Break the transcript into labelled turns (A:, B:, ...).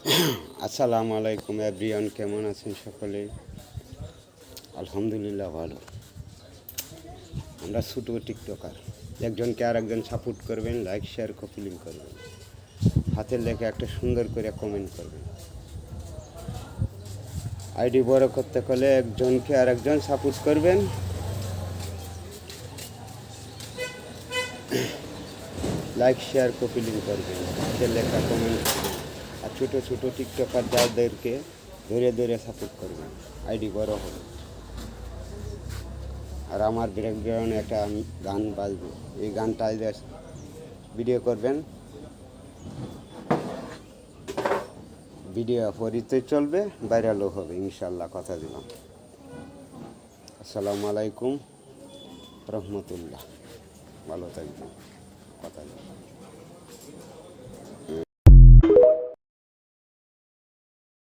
A: আসসালামু আলাইকুম এভরিওয়ান, কেমন আছেন সকলে? আলহামদুলিল্লাহ ভালো। আমরা ছোটো টিকটকার, একজনকে আর একজন সাপোর্ট করবেন, লাইক শেয়ার কপি লিঙ্ক করবেন, হাতের লেখা একটা সুন্দর করে কমেন্ট করবেন। আইডি বড় করতে হলে একজনকে আর একজন সাপোর্ট করবেন, লাইক শেয়ার কপি লিঙ্ক করবেন, হাতের লেখা কমেন্ট করবেন। আর ছোটো ছোটো টিকটকার যাদেরকে ধরে ধরে সাপোর্ট করবেন, আইডি বড় হবে। আর আমার ব্যাকগ্রাউন্ডে একটা গান বাজবে, এই গানটা ভিডিও করবেন, ভিডিও পরিতে চলবে, ভাইরালও হবে ইনশাল্লাহ, কথা দিলাম। আসসালামু আলাইকুম রহমতুল্লাহ, ভালো থাকবেন, কথা দিলাম।